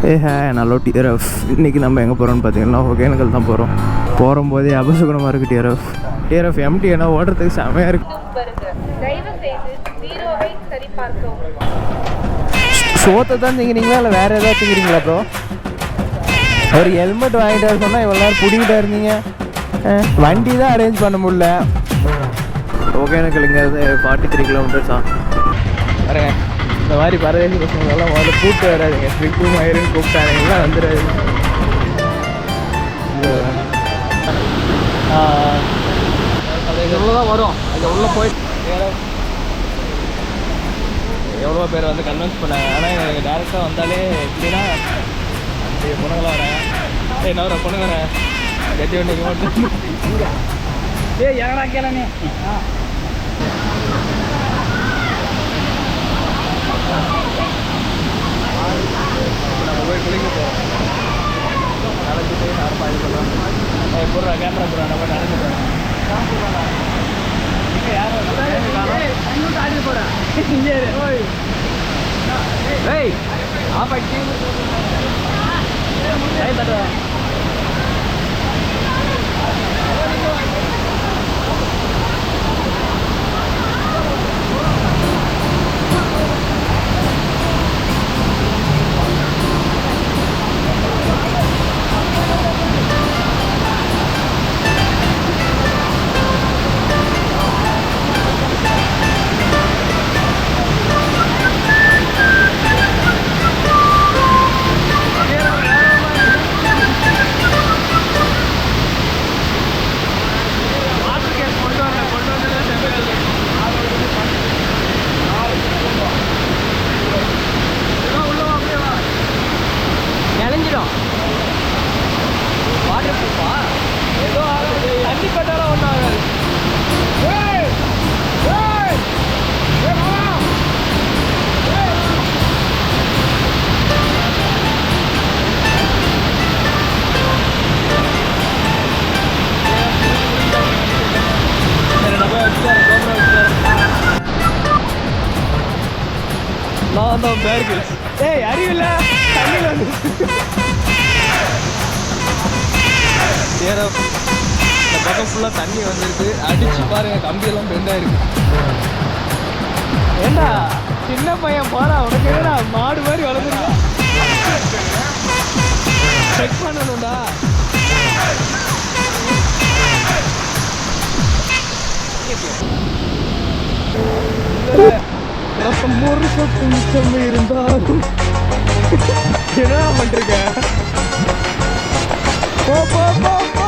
நல்ல டிஆர்எஃப். இன்றைக்கி நம்ம எங்கே போகிறோம்னு பார்த்தீங்கன்னா ஒகேனக்கல் தான் போகிறோம். போகும்போதே அபசுகுணமாக இருக்குது. டிஆர்எஃப் எம்டி ஏன்னா ஓடுறதுக்கு செமையாக இருக்குது. சோத்தை தான் திங்கிறீங்களா இல்லை வேறு ஏதாவது திங்கிறீங்களா ப்ரோ? ஒரு ஹெல்மெட் வாங்கிட்டு வர சொன்னால் இவ்வளோ நேரம் பிடிக்கிட்டா இருந்தீங்க. வண்டி தான் அரேஞ்ச் பண்ண முடியல. ஒகேனக்கல் இங்கேருந்து 43 கிலோமீட்டர்ஸ் தான். வரேங்க இந்த மாதிரி பரதேசி பசங்களெல்லாம் முதல்ல கூப்பிட்டு வராதுங்க. ட்ரிப்பு மயிருன்னு கூப்பிட்டாருங்கலாம் வந்துடாது. இவ்வளோ தான் வரும். அது உள்ளே போயிட்டு எவ்வளோ பேர் வந்து கன்வின்ஸ் பண்ணாங்க. ஆனால் எனக்கு டேரெக்டாக வந்தாலே எப்படின்னா அந்த பொண்ணுங்களாம் வரேன். என்ன வர பொண்ணுங்க வரேன் கட்டி வண்டிக்கு மட்டும் எங்கடா கேளனே. நம்ம போய் குளிக்க போகிறோம். நடந்துட்டு யாரும் இது பண்ணுறோம். போடுறா கேமரா போடுறா. நம்ம நடந்து போகிறோம். அறிவில்ல தண்ணியில் வந்து இந்த பக்கம் ஃபுல்லாக தண்ணி வந்துருக்கு. அடிச்சு பாருங்க கம்பியெல்லாம் பெண்டாயிருக்கு. ஏண்டா சின்ன பையன் போறா உனக்கு என்னடா மாடு மாதிரி வளர்ந்துருக்கா? செக் பண்ணணும்டா. ஒரு சொத்து மிச்சம் இருந்தாலும் என்ன பண்ணிருக்க? போ போ போ போ.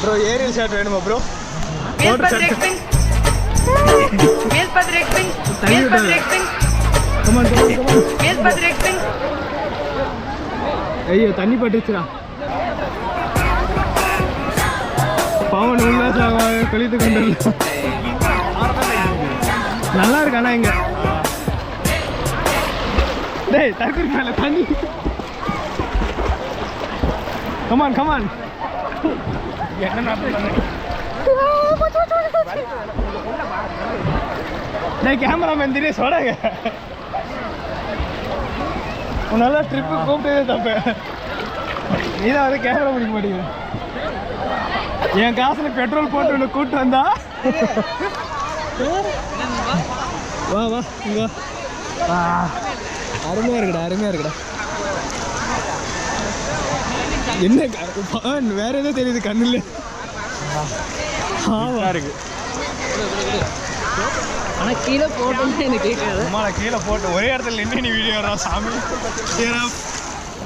ப்ரோ ஏரியல் ஷாட் வேணுமா ப்ரோ? ஐயோ தண்ணி பட்டுச்சுடா. பவன் உல்லாசாக கழித்து கொண்டு நல்லா இருக்காண்ணா இங்க. டேய் தற்கொலை தண்ணி. Come on come on. என்ன டேய் கேமராமேன் திடீர் சொடாங்க. உன்னால ட்ரிப்பு கூப்பிட்டதே தப்பு. நீதான் வந்து கேமரா பிடிக்க மாட்டேங்குது. என் காசுல பெட்ரோல் போட்டு ஒன்று கூப்பிட்டு வந்தா. வா வா இங்க வா. அருமையா இருக்குடா அருமையா இருக்குடா. என்ன வேற ஏதோ தெரியுது கண்ணுல. இருக்கு ஆனால் கீழே போட்டோம்னு எனக்கு கேட்காது. அம்மா கீழே போட்டு ஒரே இடத்துல நின்று நீ வீடியோ வரா சாமி.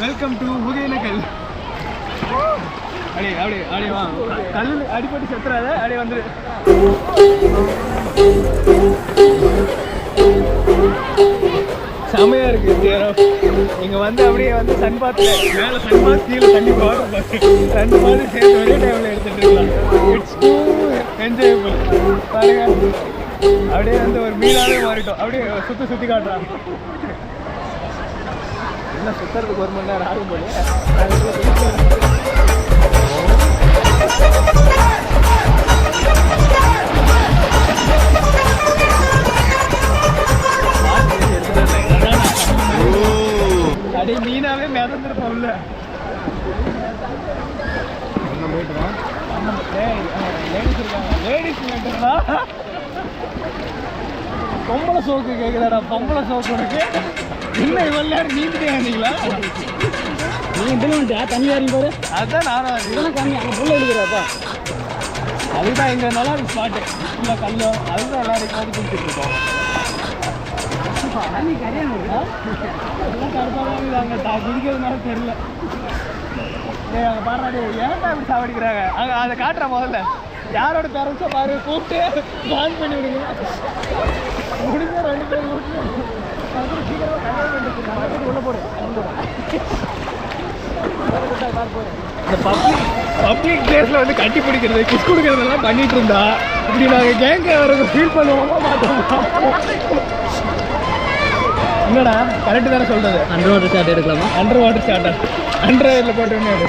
Welcome to Hogenakkal. அப்படியே அப்படியே அப்படியே வா. கல் அடிப்பட்டு செத்துறாத அப்படியே வந்துடு. செமையா இருக்கு தேரம். இங்க வந்து அப்படியே வந்து சன் பாத் மேல சன் பாத் கீழே தண்ணி வாட்டர் பாத் ரெண்டு மாதிரி சேர்ந்து ஒரே டைம்ல எடுத்துட்டு இருக்கலாம். It's too enjoyable. பாருங்க அப்படியே வந்து ஒரு மீனாவே மாறிட்டோம். அப்படியே சுற்றி சுற்றி காட்டுறான். என்ன சுற்றுறதுக்கு 1 மணி நேரம் ஆகும் போது நம்ம போயிட்டுருக்கோம். லேடிஸ் இருக்காங்க. லேடிஸ் வேண்டாம்டா. பொம்பளை சோக்கு கேட்குறாடா. பொம்பளை சோக்கு உனக்கு இன்னும் இவ்வளோ நேரம் நீந்திட்டே வந்தீங்களா? நீங்கள் இதில் வந்துட்டா தண்ணி யாரையும் பாரு. அதுதான் நானும் இதெல்லாம் கம்மி அங்கே புள்ள எடுக்கிறாப்பா. அதுதான் எங்கே நல்லா இருக்கு ஸ்பாட்டு. ஃபுல்லாக கல்லோ அதுதான் எல்லாரும் பார்த்து குடிச்சிட்டு இருக்கோம். தண்ணி கரையாங்க எல்லாம் கருப்பாங்க. அங்கே குடிக்கிறதுனால தெரியல. ஏ அங்கே பாடுறாடி ஏன்டா இப்படி சாவடிக்கிறாங்க. அங்கே அதை காட்டுற முதல்ல யாரோட பேரண்ட்ஸோ பாரு கூப்பிட்டு பான் பண்ணி விடுங்க. முடிஞ்ச 2 பேர் கூப்பிட்டு சீக்கிரமாக கல்யாணம் பண்ணிட்டு உள்ள போடு. இந்த பப்ளிக் பிளேஸில் வந்து கட்டி பிடிக்கிறது கிஸ் கொடுக்கறதெல்லாம் பண்ணிட்டு இருந்தா இப்படி நாங்கள் கேங்க வரது ஃபீல் பண்ணுவோமா மாட்டோமா? என்னடா கரெக்டு தானே சொல்கிறது. அண்டர் வாட்டர் ஷாட் எடுக்கலாமா? அண்டர் வாட்டர் ஷாட்டா? அண்டர் போட்டோன்னே அது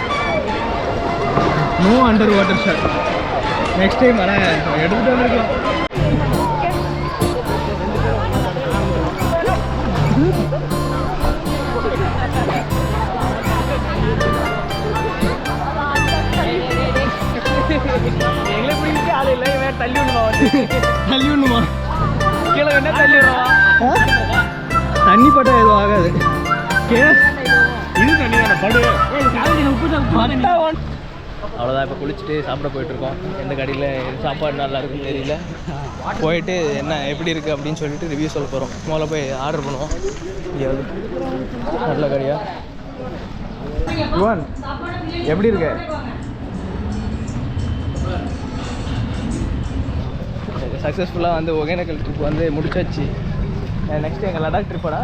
no underwater shot. Next time வரேன் எடுத்துகிட்டு வந்துருக்கலாம். எங்களை பிடிச்சி ஆள் இல்லை. இவன் தள்ளி விடணுமா? தள்ளி விடணுமா? கீழே வேணா தள்ளி விடுறவா? தண்ணி பட்டா எதுவும் ஆகாது. இது தண்ணி தானே படு. அவ்வளோதான். இப்போ குளிச்சுட்டு சாப்பிட போயிட்டுருக்கோம். எந்த கடையில் சாப்பாடு நல்லா இருக்குன்னு தெரியல. போயிட்டு என்ன எப்படி இருக்குது அப்படின்னு சொல்லிட்டு ரிவ்யூ சொல்ல போகிறோம். முதல்ல போய் ஆர்டர் பண்ணுவோம். எங்கேயாவது நல்ல கடையா? யுவன் எப்படி இருக்கு? சக்ஸஸ்ஃபுல்லாக வந்து ஒகேனக்கல் ட்ரிப் வந்து முடிச்சாச்சு. நெக்ஸ்ட் எங்கள் லடாக் ட்ரிப்படா.